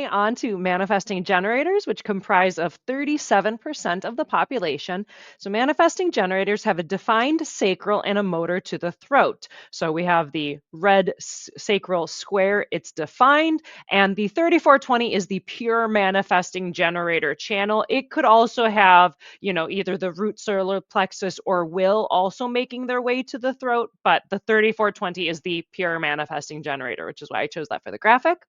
on to manifesting generators, which comprise of 37% of the population. So manifesting generators have a defined sacral and a motor to the throat. So we have the red sacral square, it's defined, and the 3420 is the pure manifesting generator channel. It could also have, either the root solar plexus or will also making their way to the throat, but the 3420 is the pure manifesting generator, which is why I chose that for the graphic.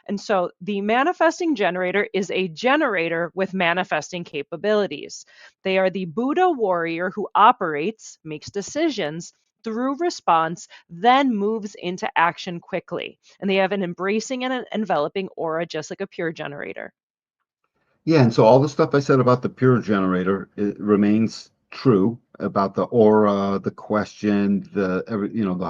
And so the manifesting generator is a generator with manifesting capabilities. They are the Buddha warrior who operates, makes decisions through response, then moves into action quickly. And they have an embracing and an enveloping aura, just like a pure generator. Yeah, and so all the stuff I said about the pure generator, it remains true about the aura, the question, the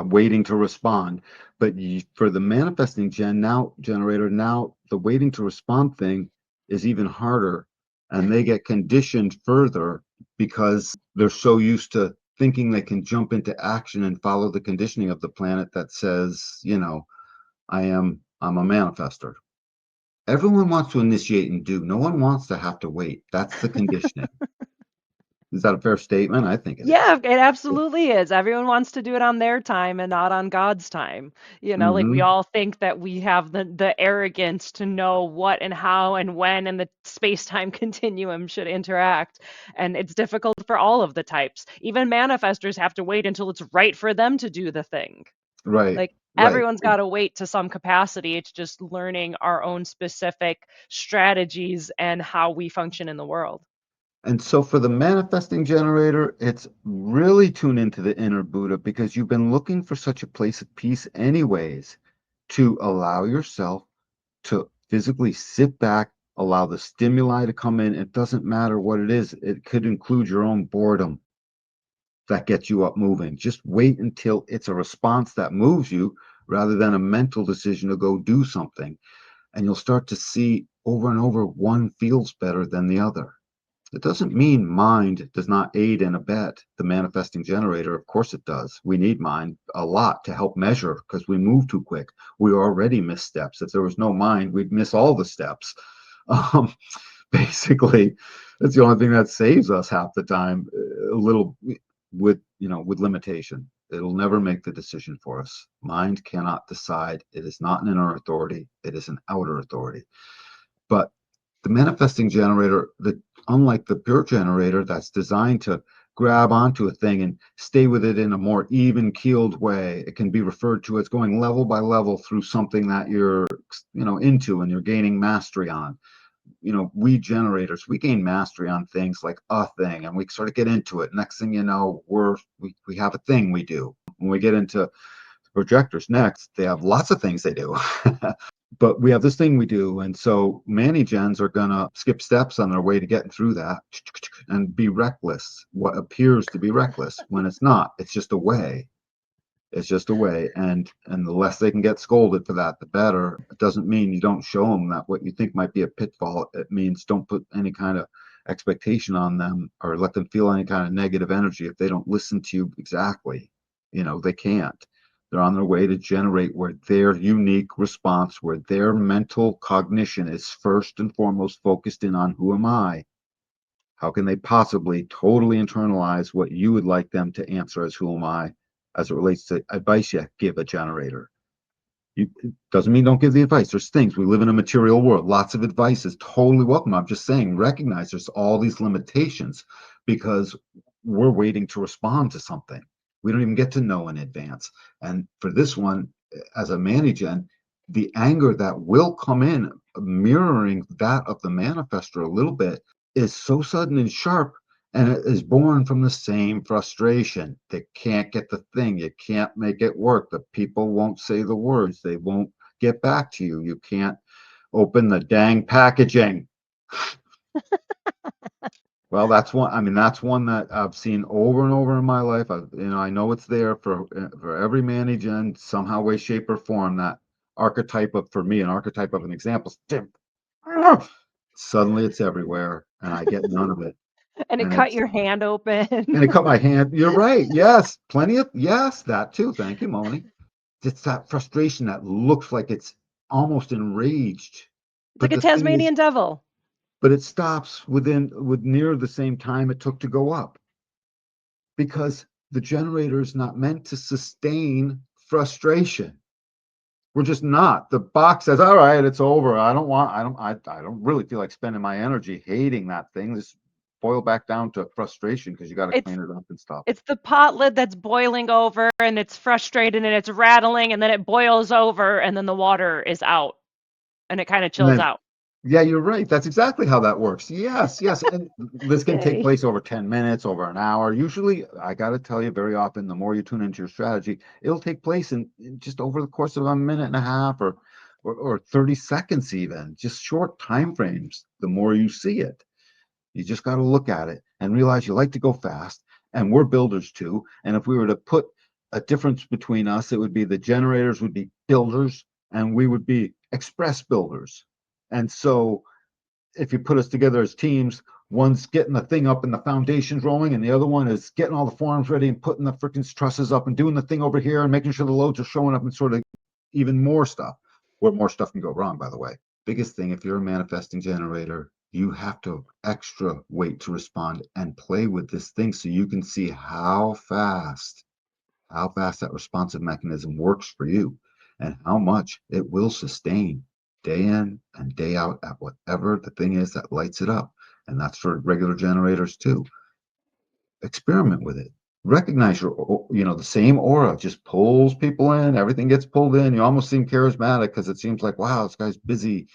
waiting to respond. But for the manifesting generator, now the waiting to respond thing is even harder, and they get conditioned further because they're so used to thinking they can jump into action and follow the conditioning of the planet that says, I'm a manifester. Everyone wants to initiate and do. No one wants to have to wait. That's the conditioning. Is that a fair statement? I think it is. Yeah, it absolutely is. Everyone wants to do it on their time and not on God's time. Like we Mm-hmm. all think that we have the arrogance to know what and how and when and the space-time continuum should interact. And it's difficult for all of the types. Even manifestors have to wait until it's right for them to do the thing. Right, Like right. everyone's got to wait to some capacity. It's just learning our own specific strategies and how we function in the world. And so for the manifesting generator, it's really tune into the inner Buddha because you've been looking for such a place of peace anyways, to allow yourself to physically sit back, allow the stimuli to come in. It doesn't matter what it is. It could include your own boredom that gets you up moving. Just wait until it's a response that moves you rather than a mental decision to go do something. And you'll start to see over and over one feels better than the other. It doesn't mean mind does not aid and abet the manifesting generator. Of course it does. We need mind a lot to help measure because we move too quick. We already miss steps. If there was no mind, we'd miss all the steps. Um, Basically, that's the only thing that saves us half the time. A little with limitation. It'll never make the decision for us. Mind cannot decide. It is not an inner authority. It is an outer authority. But the manifesting generator, unlike the pure generator that's designed to grab onto a thing and stay with it in a more even keeled way, it can be referred to as going level by level through something that you're into and you're gaining mastery on. We generators, we gain mastery on things like a thing and we sort of get into it. Next thing you know, we have a thing we do. When we get into projectors next, they have lots of things they do. But we have this thing we do. And so many gens are going to skip steps on their way to getting through that and be reckless, what appears to be reckless when it's not. It's just a way. It's just a way. And the less they can get scolded for that, the better. It doesn't mean you don't show them that what you think might be a pitfall. It means don't put any kind of expectation on them or let them feel any kind of negative energy if they don't listen to you exactly. They can't. They're on their way to generate where their unique response, where their mental cognition is first and foremost focused in on who am I? How can they possibly totally internalize what you would like them to answer as who am I as it relates to advice you give a generator? It doesn't mean don't give the advice. There's things. We live in a material world. Lots of advice is totally welcome. I'm just saying, recognize there's all these limitations because we're waiting to respond to something. We don't even get to know in advance. And for this one, as a manigen, the anger that will come in, mirroring that of the manifestor a little bit, is so sudden and sharp, and it is born from the same frustration. They can't get the thing. You can't make it work. The people won't say the words. They won't get back to you. You can't open the dang packaging. Well, that's one. I mean, that's one that I've seen over and over in my life. I know it's there for every manigen, somehow, way, shape, or form. That archetype of, for me, an archetype of an example. Suddenly, it's everywhere, and I get none of it. And it And cut it's your hand open. and it cut my hand. You're right. Yes, plenty of yes, that too. Thank you, Moni. It's that frustration that looks like it's almost enraged. It's like But a the thing is, Tasmanian devil. but it stops with near the same time it took to go up because the generator is not meant to sustain frustration. We're just not. The box says, "All right, it's over. I don't really feel like spending my energy hating that thing. Just boil back down to frustration because you got to It's clean it up and stuff." it's the pot lid that's boiling over and it's frustrated and it's rattling and then it boils over and then the water is out and it kind of And chills then, out. yeah, you're right. That's exactly how that works. Yes, yes. And this can take Yay. place over 10 minutes, over an hour. Usually, I got to tell you, very often, the more you tune into your strategy, it'll take place in just over the course of a minute and a half or 30 seconds, even just short time frames. The more you see it, you just got to look at it and realize you like to go fast. And we're builders too. And if we were to put a difference between us, it would be the generators would be builders and we would be express builders. And so if you put us together as teams, one's getting the thing up and the foundations rolling, and the other one is getting all the forms ready and putting the freaking trusses up and doing the thing over here and making sure the loads are showing up and sort of even more stuff. Where more stuff can go wrong, by the way. Biggest thing, if you're a manifesting generator, you have to extra wait to respond and play with this thing so you can see how fast that responsive mechanism works for you and how much it will sustain day in and day out at whatever the thing is that lights it up. And that's for regular generators too. Experiment with it. Recognize the same aura just pulls people in, everything gets pulled in. You almost seem charismatic because it seems like, wow, this guy's busy,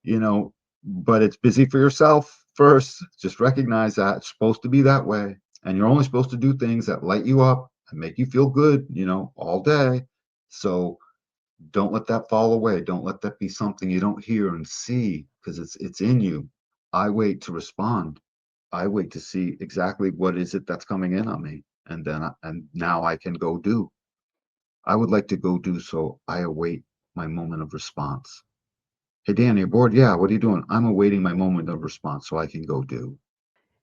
you know, but it's busy for yourself first. Just recognize that it's supposed to be that way. And you're only supposed to do things that light you up and make you feel good, all day. So don't let that fall away. Don't let that be something you don't hear and see because it's in you. I wait to respond. I wait to see exactly what is it that's coming in on me. And now I can go do. I would like to go do so I await my moment of response. Hey, Dan, you're bored? Yeah, what are you doing? I'm awaiting my moment of response so I can go do.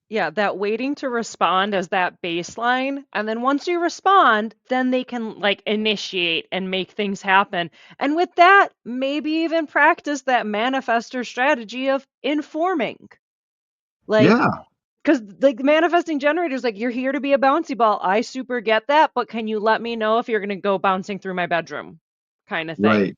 Yeah, that waiting to respond as that baseline. And then once you respond, then they can like initiate and make things happen. And with that, maybe even practice that manifester strategy of informing. Like, Yeah, because like the manifesting generators, like you're here to be a bouncy ball. I super get that, but can you let me know if you're gonna go bouncing through my bedroom? Kind of thing. right,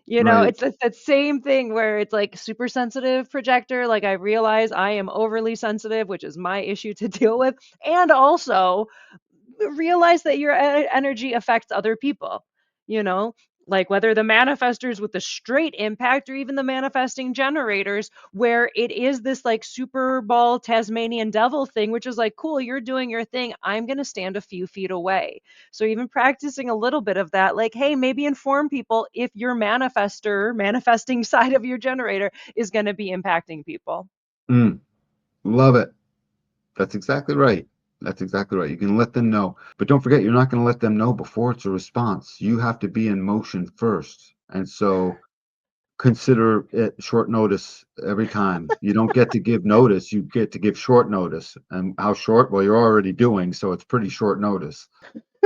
right. It's that same thing where it's like super sensitive projector. Like I realize I am overly sensitive, which is my issue to deal with. And also realize that your energy affects other people, you know? Like whether the manifestors with the straight impact or even the manifesting generators, where it is this like Super Bowl Tasmanian devil thing, which is like, cool, you're doing your thing. I'm going to stand a few feet away. So even practicing a little bit of that, like, hey, maybe inform people if your manifesting side of your generator is going to be impacting people. Mm, love it. That's exactly right. That's exactly right. You can let them know, but don't forget, you're not going to let them know before it's a response. You have to be in motion first. And so consider it short notice every time. You don't get to give notice, you get to give short notice. And how short? Well, you're already doing, so it's pretty short notice.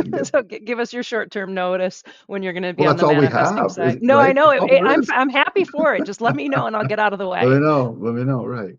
Yeah. So give us your short-term notice when you're going to be Well, on that's the all we manifesting have, side. No, I right? know That's all there I'm is. I'm happy for it. Just let me know and I'll get out of the Let me way. know. Let me know. Right.